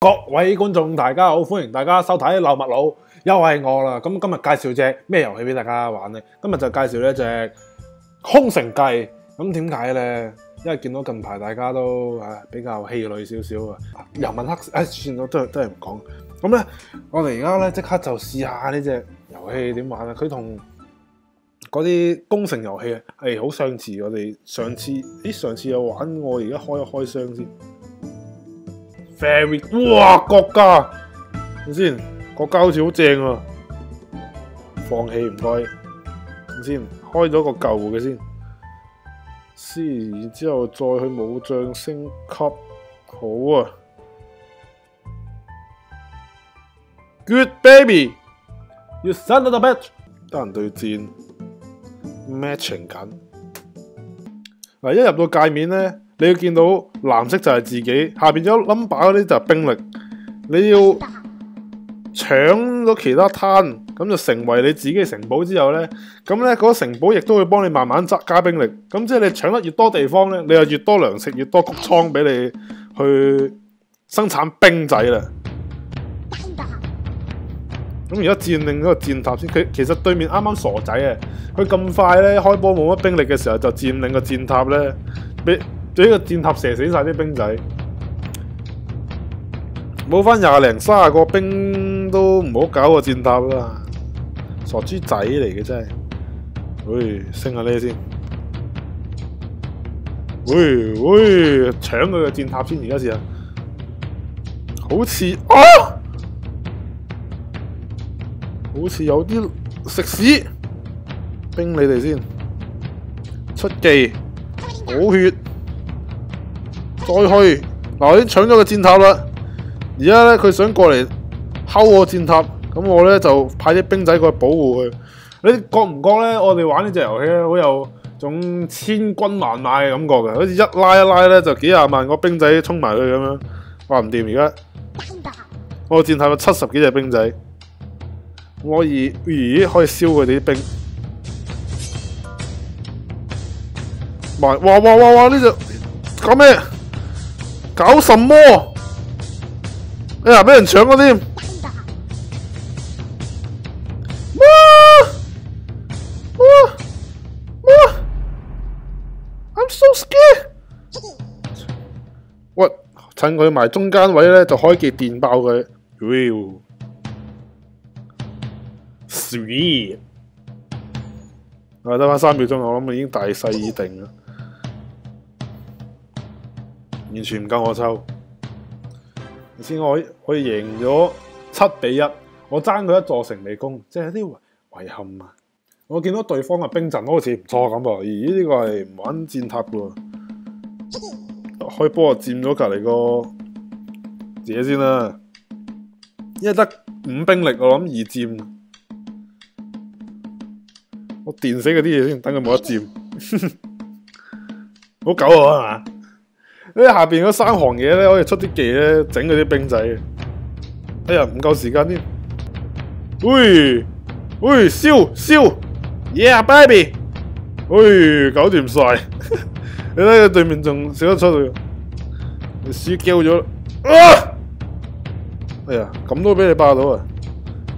各位觀眾，大家好，歡迎大家收睇漏麥佬，又係我啦。咁今日介紹隻咩遊戲俾大家玩呢？今日就介紹呢隻空城計。咁點解呢？因為見到近排大家都比較氣餒少少啊。遊民黑算啦，都係唔講。咁咧，我哋而家咧即刻就試下呢隻遊戲點玩啊！佢同嗰啲攻城遊戲係好相似。我哋上次有玩，我而家開一開箱先。Very 哇，國家睇先，國家好似好正啊！放棄唔該，睇先開咗個舊嘅先，然之後再去武將升級，好啊 ！Good baby， you son of a bitch， 得人對戰 matching 緊。嗱，一入到界面咧。你要見到藍色就係自己，下邊有 number 嗰啲就係兵力。你要搶咗其他攤，咁就成為你自己嘅城堡之後呢，咁呢嗰個城堡亦都會幫你慢慢加兵力。咁即係你搶得越多地方呢，你就越多糧食，越多谷倉俾你去生產兵仔啦。咁而家佔領嗰個箭塔先，其實對面啱啱傻仔啊！佢咁快呢，開波冇乜兵力嘅時候就佔領個箭塔呢。俾個箭塔射死晒啲兵仔，冇翻20零30個兵都唔好搞個箭塔啦！傻豬仔嚟嘅真係，喂，升下呢先，喂，搶佢個箭塔先，而家試下，好似有啲食屎，兵你哋先，出技，補血。再去嗱，我已經搶咗個箭塔啦。而家咧佢想過嚟敲我箭塔，咁我咧就派啲兵仔過去保護佢。你覺唔覺咧？我哋玩呢隻遊戲咧，好有種千軍萬馬嘅感覺嘅，好似一拉咧就幾廿萬個兵仔衝埋去咁樣。話唔掂而家，我個箭塔有70幾隻兵仔，可以可以燒佢哋啲兵。哇！呢隻搞咩？搞什麼？哎呀，俾人搶咗添！I'm so scared！ 喂，趁佢埋中間位咧，就開記電爆佢。Sweet！ 得翻3秒鐘，我諗已經大勢已定啦。完全唔夠我抽，先我可以贏咗7比1，我爭佢一座城未攻，即係有啲遺憾啊！我見到對方嘅兵陣好似唔錯咁噃，咦？呢個係唔玩箭塔嘅喎，開波就佔咗隔離個嘢先啦，因為得5兵力，我諗易佔，我電死嗰啲嘢先，等佢冇得佔，好狗啊係嘛？呢下邊嗰3行嘢咧，可以出啲技咧，整佢啲兵仔嘅。哎呀，唔夠時間添。喂，燒 ，Yeah baby， 喂，搞掂晒。你睇佢對面仲笑得出去，你輸膠咗。哎呀，咁都俾你霸到啊！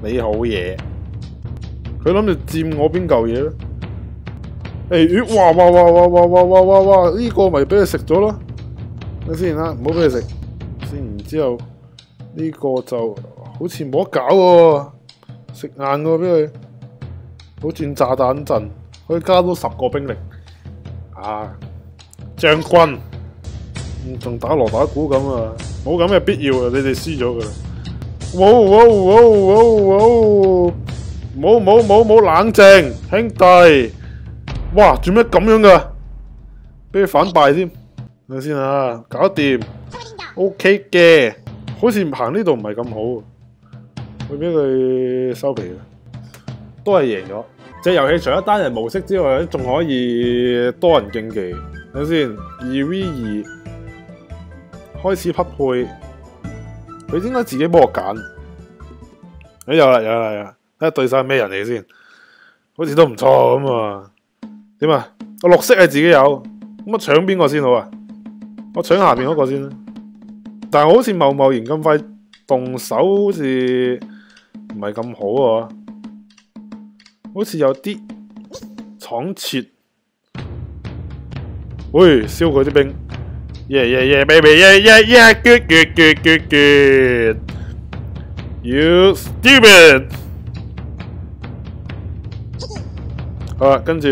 你好嘢。佢諗住佔我邊嚿嘢咧？哇！呢個咪俾佢食咗咯。等先啦，唔好俾佢食先。然之後呢個就好似冇得搞喎，食硬喎俾佢，好似炸彈陣，可以加多10個兵力。將軍，仲打鑼打鼓咁啊！冇咁嘅必要啊！你哋輸咗噶啦！冇冷靜，兄弟！哇，做咩咁樣噶？俾佢反敗添。等先啊，搞掂 ，OK 嘅，好似行呢度唔係咁好，會俾佢收皮嘅，都係贏咗。隻遊戲除咗單人模式之外，仲可以多人競技。等先，2v2開始匹配，佢應該自己幫我揀。有啦，睇下對手係咩人嚟先，好似都唔錯咁啊。點啊？我綠色係自己有，咁我搶邊個先好啊？我搶下邊嗰個先啦。但係我好似貿然咁快動手好似唔係咁好喎，好似有啲倉促。喂，燒佢啲兵 ，yeah baby yeah good you stupid。好啦，跟住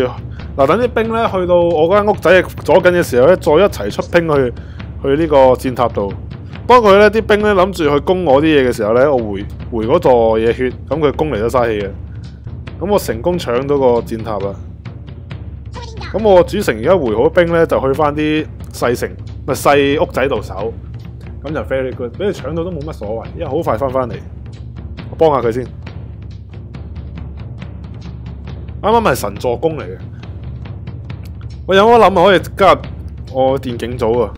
嗱，等啲兵咧去到我間屋仔左近嘅時候咧，再一齊出兵去呢個戰塔度。當佢咧啲兵咧諗住去攻我啲嘢嘅時候咧，我回嗰座嘢血，咁佢攻嚟都嘥氣嘅。咁我成功搶到個戰塔啦。咁我主城而家回好兵咧，就去翻啲細城咪細屋仔度守，咁就 very good。俾佢搶到都冇乜所謂，因為好快翻嚟。我幫下佢先。啱啱係神助攻嚟嘅。我有冇諗可以加入我電競組啊？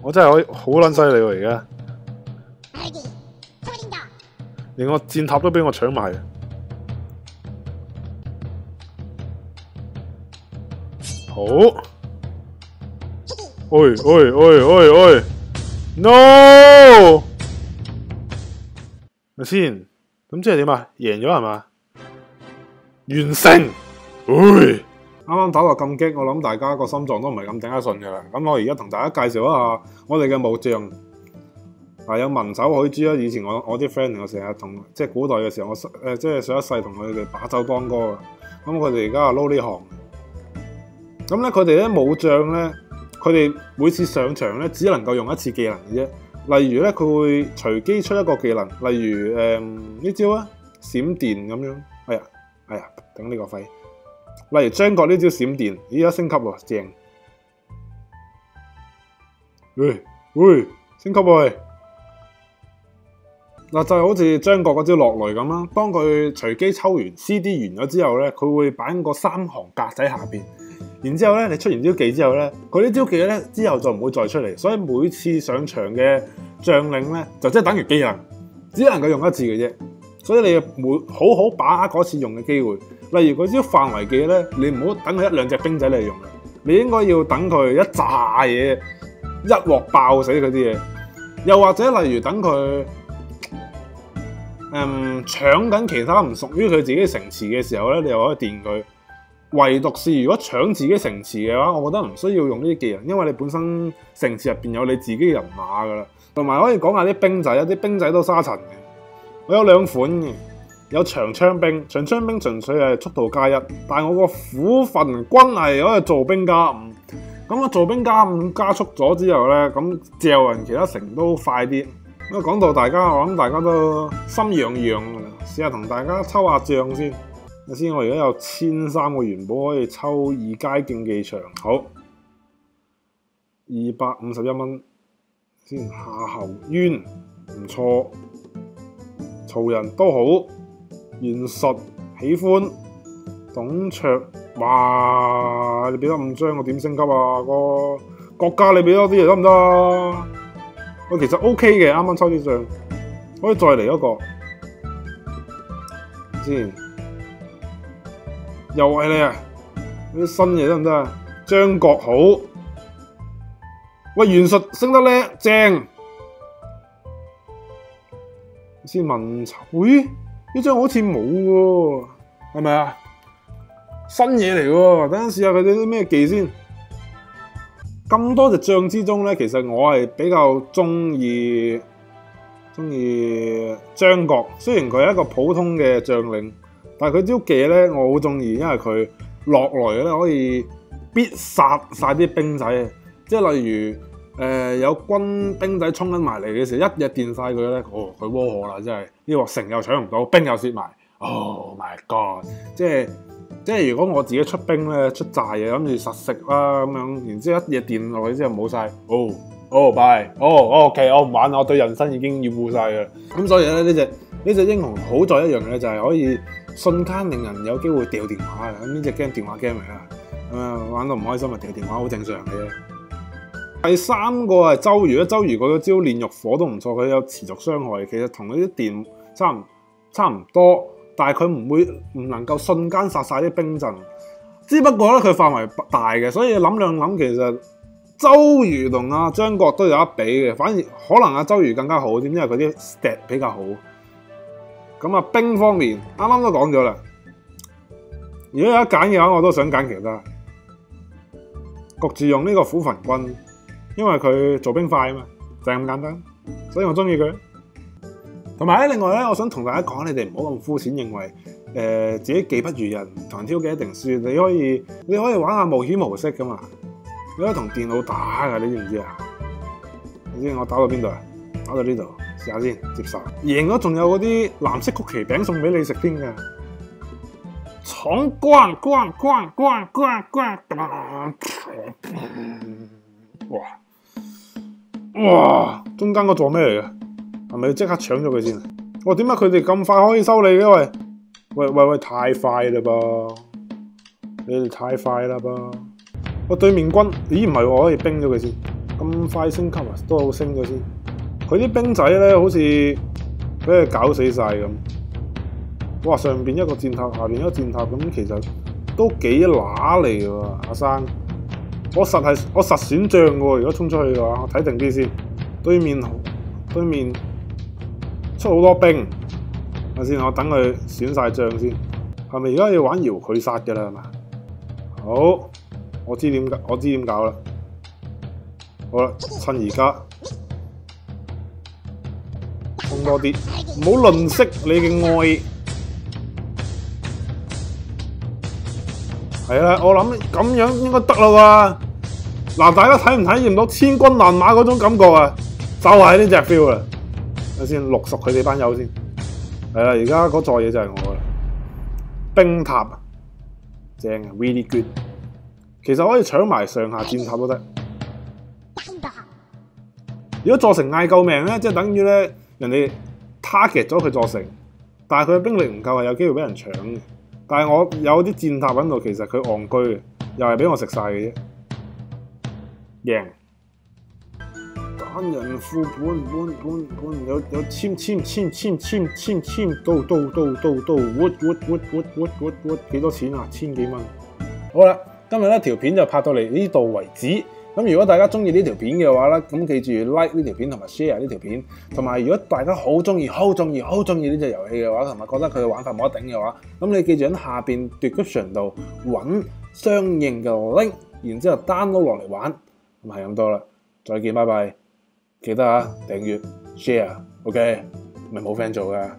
我真係可以好撚犀利喎！而家連個戰塔都俾我搶埋。好，喂 ，no，咪先，咁即係點啊？贏咗係嘛？完成，喂！啱啱打到咁激，我諗大家個心臟都唔係咁頂得順嘅啦。咁我而家同大家介紹一下我哋嘅武將。有文手許褚啦，以前我啲 friend 我成日同即係古代嘅時候，我即係上一世同佢哋把酒當歌嘅。咁佢哋而家係撈呢行。咁咧佢哋咧武將咧，佢哋每次上場咧只能夠用一次技能嘅啫。例如咧佢會隨機出一個技能，例如呢招啊閃電咁樣。哎呀，頂呢個肺！例如張角呢招閃電，依家升級喎，正！喂，升級喎！嗱就係好似張角嗰招落雷咁啦，當佢隨機抽完 CD 完咗之後咧，佢會擺喺個3行格仔下邊，然之後咧你出完招技之後咧，佢呢招技咧之後就唔會再出嚟，所以每次上場嘅將領咧就即係等於技能，只能夠用一次嘅啫。所以你好好把握嗰次用嘅機會。例如嗰招範圍技咧，你唔好等佢1-2隻兵仔嚟用，你應該要等佢一紮嘢一鑊爆死佢啲嘢。又或者例如等佢搶緊其他唔屬於佢自己城池嘅時候咧，你又可以電佢。唯獨是如果搶自己城池嘅話，我覺得唔需要用呢啲技能，因為你本身城池入邊有你自己人馬噶啦。同埋可以講下啲兵仔，啲兵仔都沙塵嘅。我有2款嘅，有長槍兵，長槍兵純粹係速度加1，但係我個虎焚軍係可以造兵加5。咁啊造兵加5加速咗之後咧，咁嚼人其他城都快啲。咁講到大家，我諗大家都心癢癢噶啦，試下同大家抽下獎先。先，我而家有1300個元寶可以抽2階競技場，好251蚊先。夏侯淵唔錯，曹仁都好，袁術喜歡，董卓，哇！你俾得5張，我點升級啊？個國家你俾多啲嚟得唔得啊？我其實 OK 嘅，啱啱抽啲獎，可以再嚟一個先。又係你啊！啲新嘢得唔得啊？張角好，喂，袁術升得叻，正。先文丑，咦？呢張好似冇喎，係咪啊？新嘢嚟喎，等陣試下佢哋啲咩技先。咁多隻將之中咧，其實我係比較中意張角，雖然佢係一個普通嘅將領。但係佢招技咧，我好中意，因為佢落來咧可以必殺晒啲兵仔，即係例如有軍兵仔衝緊埋嚟嘅時候，一日電晒佢咧，佢窩火啦，真係呢鑊城又搶唔到，兵又蝕埋 ，Oh my god！即係如果我自己出兵咧，出寨嘢諗住實食啦咁樣，然之後一日電落去之後冇晒，bye，OK，我唔玩啦，我對人生已經厭惡晒嘅，咁所以咧呢隻英雄好在一樣嘢就係可以瞬間令人有機會掉電話嘅，咁呢隻 game 電話 game 嚟啦，玩到唔開心咪掉電話，好正常嘅。第3個係周瑜啦，周瑜嗰個招煉獄火都唔錯，佢有持續傷害，其實同佢啲電差唔多，但係佢唔能夠瞬間殺晒啲兵陣，只不過咧佢範圍大嘅，所以諗兩諗其實周瑜同阿張國都有得比嘅，反而可能阿周瑜更加好啲，因為佢啲 stat 比較好。咁啊，兵方面啱啱都講咗啦。如果有得揀嘅話，我都想揀其他。焗住用呢個虎焚君，因為佢做兵快啊嘛，就係咁簡單，所以我中意佢。同埋咧，另外咧，我想同大家講，你哋唔好咁膚淺，認為自己技不如人，同人挑機一定輸。你可以玩下冒險模式噶嘛，你可以同電腦打噶，你知唔知啊？你知我打到邊度啊？打到呢度，試下先，接受。贏咗仲有嗰啲藍色曲奇餅送俾你食添㗎。闖關，哇！中間嗰座咩嚟嘅？係咪要即刻搶咗佢先？哇！點解佢哋咁快可以收你嘅？喂，太快啦噃！你哋太快啦噃！我對面軍，咦唔係我可以冰咗佢先？咁快升級啊？都好升咗先。佢啲兵仔咧，好似俾佢搞死晒咁。哇！上邊一個箭塔，下邊一個箭塔，咁其實都幾乸嚟嘅喎，阿生。我實選將嘅喎，如果衝出去嘅話，我睇定啲先。對面出好多兵，睇先，我等佢選晒將先。係咪而家要玩搖佢殺嘅啦？係嘛？好，我知點搞啦。好啦，趁而家衝多啲，唔好吝嗇你嘅愛。係啦，我諗咁樣應該得啦喎。嗱，大家體唔體驗到千軍萬馬嗰種感覺啊？就係呢隻 feel 啦。睇先，錄熟佢哋班友先。係啦，而家嗰座嘢就係我啦。冰塔，正啊 ，really good。其實可以搶埋上下箭塔都得。如果座城嗌救命咧，即係等於咧人哋 target 咗佢座城，但係佢嘅兵力唔夠，係有機會俾人搶嘅。但係我有啲箭塔喺度，其實佢戇居嘅，又係俾我食晒嘅啫。贏！單人副本有簽到幾多錢啊？1000幾蚊。好啦，今日呢條片就拍到嚟呢度為止。咁如果大家中意呢條片嘅話咧，咁記住 like 呢條片同埋 share 呢條片，同埋如果大家好中意呢隻遊戲嘅話，同埋覺得佢嘅玩法冇得頂嘅話，咁你記住喺下邊 description 度揾相應嘅 link， 然之後 download 落嚟玩，咁係咁多啦，再見，拜拜，記得訂閱 share，OK， 咪冇 friend 做噶。